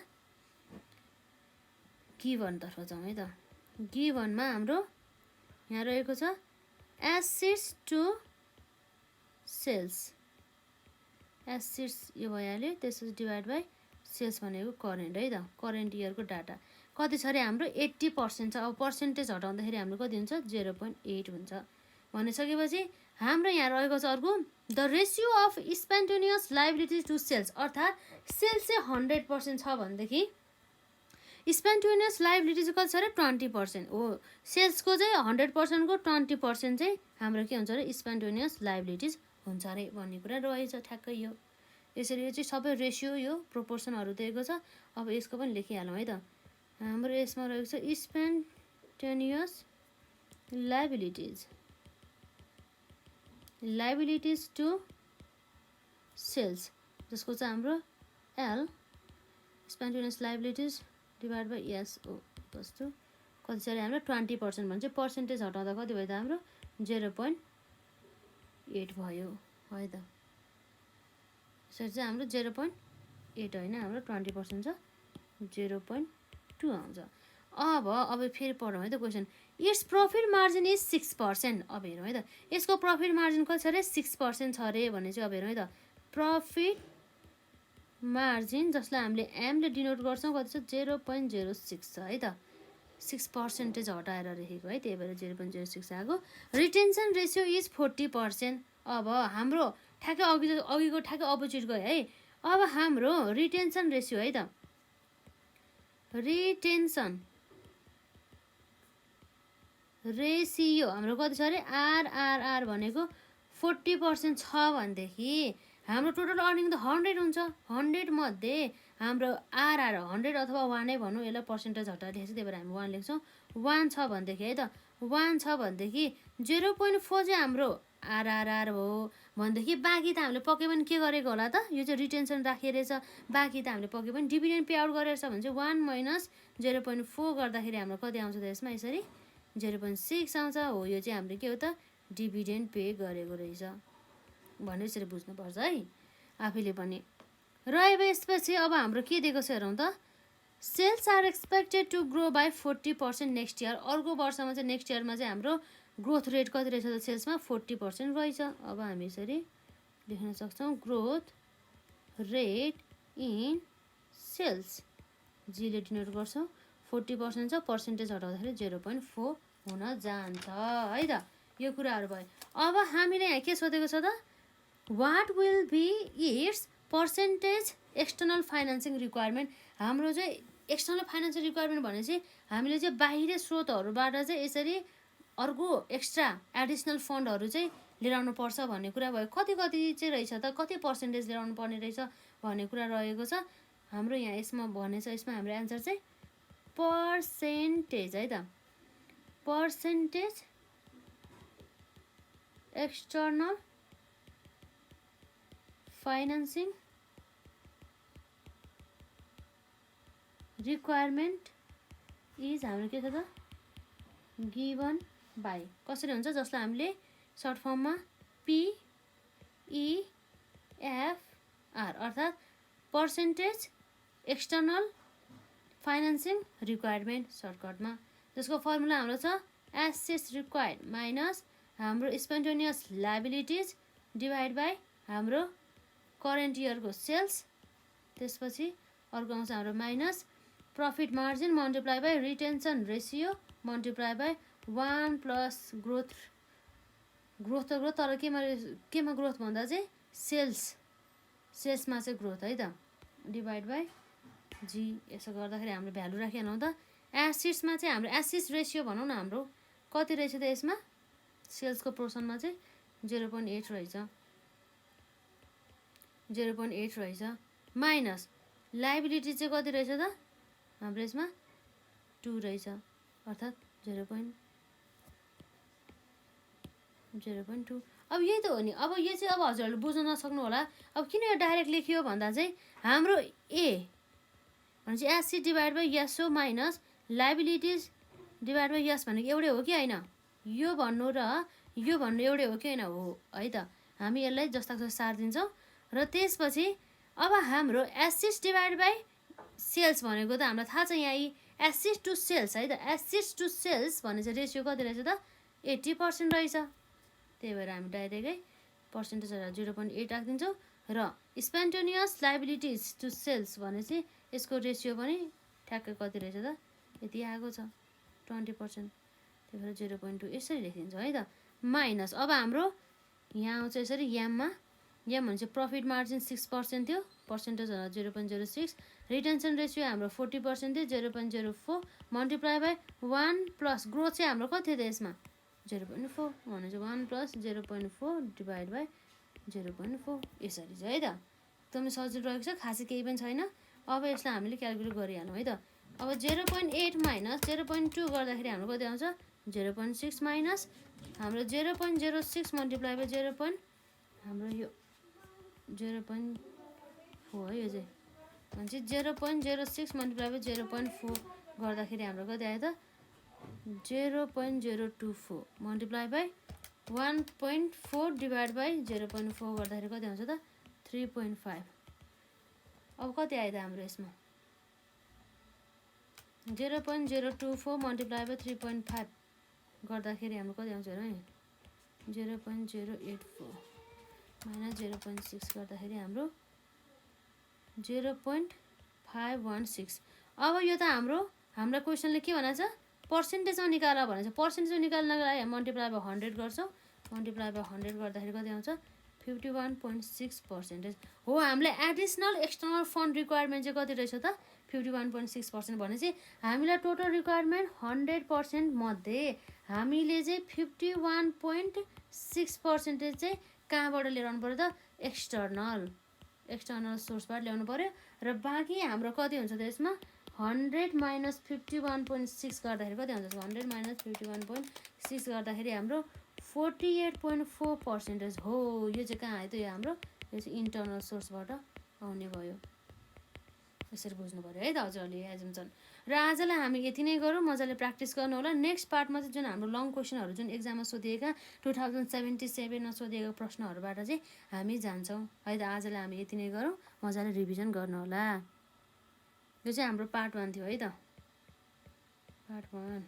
गिभनतर्फ जाउँ है त। गिभनमा हाम्रो यहाँ रहेको छ एसेट्स टु सेल्स, एसेट्स यो भइहाल्यो, त्यसपछि डिभाइड बाई सेल्स भनेको करेन्ट है त, करेन्ट इयरको डाटा कति छ अरे हाम्रो 80% छ। अब पर्सेन्टेज हटाउँदाखेरि हाम्रो कति हुन्छ 0.8 हुन्छ। भनिसकेपछि हाम्रो यहाँ रहेको छ अर्को the ratio of spontaneous liabilities to sales, अर्थात् सेल्स चाहिँ 100% छ भनेदेखि स्पन्टेनियस लाइबिलिटिज कति छ अरे 20% हो। सेल्सको चाहिँ 100% को 20% चाहिँ हाम्रो के हुन्छ अरे स्पन्टेनियस लाइबिलिटिज हुन्छ अरे भन्ने कुरा रहेछ ठ्याक्कै यो। यसरी यो चाहिँ सबै रेसियो यो प्रोपोर्सनहरू दिएको छ। अब यसको पनि लेखिहालौँ है त। हाम्रो यसमा रहेको छ स्पन्टेनियस लाइबिलिटिज टु सेल्स, जसको चाहिँ हाम्रो L spontaneous liabilities divide by SO कस्तो कति छ अरे हाम्रो 20% भने चाहिँ पर्सेन्टेज हटाउँदा कति भयो त हाम्रो 0.8 भयो है त। यसरी चाहिँ हाम्रो 0.8 होइन, हाम्रो 20% छ 0.2 आउँछ। अब फेरि पढौँ है त question. It's profit margin is 6%। अब हेरौँ है त, यसको प्रफिट मार्जिन कति छ अरे 6% छ अरे भने चाहिँ अब हेरौँ है त। प्रफिट मार्जिन जसलाई हामीले एमले डिनोट गर्छौँ कति छ 0.06 छ है त, 6% हटाएर लेखेको है, त्यही भएर 0.06 आएको। Retention ratio is 40%। अब हाम्रो ठ्याक्कै अघिको ठ्याक्कै अपोजिट गयो है। अब हाम्रो रिटेन्सन रेसियो है त, रिटेन्सन रेसियो हाम्रो कति छ अरे आरआरआर भनेको 40% छ भनेदेखि हाम्रो टोटल अर्निङ त 100 हुन्छ। 100 मध्ये हाम्रो आरआर 100 अथवा 1 नै भनौँ, यसलाई पर्सेन्टेज हटाएर लेख्छ त्यही भएर हामी 1 लेख्छौँ। 1 छ भनेदेखि है त, 1 छ भनेदेखि 0.4 चाहिँ हाम्रो आरआरआर हो भनेदेखि बाँकी त हामीले पक्कै पनि के गरेको होला त, यो चाहिँ रिटेन्सन राखिएको रहेछ, बाँकी त हामीले पक्कै पनि डिभिडेन्ड पे आउट गरेको छ भने चाहिँ 1 माइनस 0.4 गर्दाखेरि हाम्रो कति आउँछ त यसमा यसरी 0.6 आउँछ हो। यो चाहिँ हामीले के हो त डिभिडेन्ड पे गरेको रहेछ भने यसरी बुझ्नुपर्छ है आफैले पनि। र अब यसपछि अब हाम्रो के दिएको छ हेरौँ त। Sales are expected to grow by 40% next year. अर्को वर्षमा चाहिँ नेक्स्ट इयरमा चाहिँ हाम्रो ग्रोथ रेट कति रहेछ त सेल्समा 40% रहेछ। अब हामी यसरी लेख्न सक्छौँ ग्रोथ रेट इन सेल्स, जीले डिनोट गर्छौँ 40% छ, पर्सेन्टेज हटाउँदाखेरि 0.4 हुन जान्छ है त। यो कुराहरू भयो। अब हामीले यहाँ के सोधेको छ त, what will be its percentage external financing requirement. हाम्रो चाहिँ एक्सटर्नल फाइनेन्सियल रिक्वायरमेन्ट भने चाहिँ हामीले चाहिँ बाहिरी स्रोतहरूबाट चाहिँ यसरी अर्को एक्स्ट्रा एडिसनल फन्डहरू चाहिँ लिएर आउनुपर्छ भन्ने कुरा भयो। कति चाहिँ रहेछ त, कति पर्सेन्टेज लिएर आउनु पर्ने रहेछ भन्ने कुरा रहेको छ। हाम्रो यहाँ यसमा भनेछ, यसमा हाम्रो एन्सर चाहिँ पर्सेन्टेज है त, percentage external financing requirement is हाम्रो के छ त गिभन बाई कसरी हुन्छ, जसलाई हामीले सर्ट फर्ममा PEFR अर्थात् पर्सेन्टेज एक्सटर्नल फाइनेन्सिङ रिक्वायरमेन्ट सर्टकटमा, जसको फर्मुला हाम्रो छ एसेट्स रिक्वायर्ड माइनस हाम्रो स्पन्टेनियस लाइबिलिटिज डिभाइड बाई हाम्रो करेन्ट इयरको सेल्स, त्यसपछि अर्को आउँछ हाम्रो minus profit margin multiply by retention ratio multiply by 1 plus growth त ग्रोथ तर केमा ग्रोथ भन्दा चाहिँ सेल्समा चाहिँ ग्रोथ है त डिभाइड बाई जी। यसो गर्दाखेरि हाम्रो भ्यालु राखिहालौँ त। एसिड्समा चाहिँ हाम्रो एसिड्स रेसियो भनौँ न हाम्रो कति रहेछ त यसमा सेल्सको पोर्सनमा चाहिँ 0.8 रहेछ, 0.8 रहेछ माइनस लाइबिलिटी चाहिँ कति रहेछ त हाम्रो यसमा 2 रहेछ अर्थात् 0.2। अब यही त हो नि। अब यो चाहिँ अब हजुरहरूले बुझ्न नसक्नु होला। अब किन यो डाइरेक्ट लेखियो भन्दा चाहिँ हाम्रो ए भने चाहिँ SC divide by SO minus liabilities divide by S भनेको एउटै हो कि होइन, यो भन्नु र यो भन्नु एउटै हो कि होइन हो है त। हामी यसलाई जस्ताको सारिदिन्छौँ र त्यसपछि अब हाम्रो एसिड्स डिभाइड बाई सेल्स भनेको त हामीलाई थाहा छ, यहाँ एसिड टु सेल्स है त, एसिड्स टु सेल्स भने चाहिँ रेसियो कति रहेछ त 80% रहेछ। त्यही भएर हामी डाइरेक्टै पर्सेन्टेजहरू 0.8 राखिदिन्छौँ। र स्पन्टेनियस लाइबिलिटिज टु सेल्स भनेपछि यसको रेसियो पनि ठ्याक्कै कति रहेछ त यति आएको छ 20%। त्यही भएर 0.2 यसरी लेखिदिन्छौँ है त। माइनस अब हाम्रो यहाँ आउँछ यसरी याममा, याम भने चाहिँ प्रफिट मार्जिन 6% थियो, पर्सेन्टेज 0.06, रिटेन्सन रेसियो हाम्रो 40% थियो 0.04 मल्टिप्लाई बाई 1 प्लस ग्रोथ चाहिँ हाम्रो कति थियो त यसमा 0.4 भने चाहिँ 1 प्लस 0.4 डिभाइड बाई 0.4 यसरी चाहिँ है त। एकदमै सजिलो रहेको छ, खासै केही पनि छैन। अब यसलाई हामीले क्यालकुलेट गरिहालौँ है त। अब 0.8 माइनस 0.2 गर्दाखेरि हाम्रो कति आउँछ 0.6 माइनस हाम्रो 0.06 मल्टिप्लाई बाई 0. हाम्रो यो 0.4 है यो चाहिँ भनेपछि 0.06 मल्टिप्लाई बाई 0.4 गर्दाखेरि हाम्रो कति आयो त 0.024 मल्टिप्लाई बाई 1.4 डिभाइड बाई 0.4 गर्दाखेरि कति आउँछ त 3.5। अब कति आयो त हाम्रो यसमा 0.024 मल्टिप्लाई बाई 3.5 गर्दाखेरि हाम्रो कति आउँछ हेरौँ है 0.084 माइनस 0.6 गर्दाखेरि हाम्रो 0.516। अब यो त हाम्रो क्वेसनले के भनेको छ पर्सेन्टेजमा निकाल भनेको छ। पर्सेन्टेजमा निकाल्नको लागि मल्टिप्लाई बाई 100 गर्छौँ, मल्टिप्लाई बाई 100 गर्दाखेरि कति आउँछ 51.6% हो। हामीले एडिसनल एक्सटर्नल फन्ड रिक्वायरमेन्ट चाहिँ कति रहेछ त 51.6% भनेपछि हामीलाई टोटल रिक्वायरमेन्ट 100% मध्ये हामीले चाहिँ 51.6% चाहिँ कहाँबाट लिएर आउनु पर्यो त एक्सटर्नल सोर्सबाट ल्याउनु पर्यो। र बाँकी हाम्रो कति हुन्छ त यसमा 100 माइनस 51.6 गर्दाखेरि कति हुन्छ 100 माइनस 51.6 गर्दाखेरि हाम्रो 48.4% हो। यो चाहिँ कहाँ आयो त यो हाम्रो यो चाहिँ इन्टर्नल सोर्सबाट आउने भयो। यसरी बुझ्नु पऱ्यो है त हजुरहरूले एजम्सन। र आजलाई हामी यति नै गरौँ, मजाले प्र्याक्टिस गर्नु होला। नेक्स्ट पार्टमा चाहिँ जुन हाम्रो लङ क्वेसनहरू जुन एक्जाममा सोधिएका 2077मा सोधिएका प्रश्नहरूबाट चाहिँ हामी जान्छौँ है त। आजलाई हामी यति नै गरौँ, मजाले रिभिजन गर्नु होला। यो चाहिँ हाम्रो पार्ट 1 थियो है त, पार्ट 1।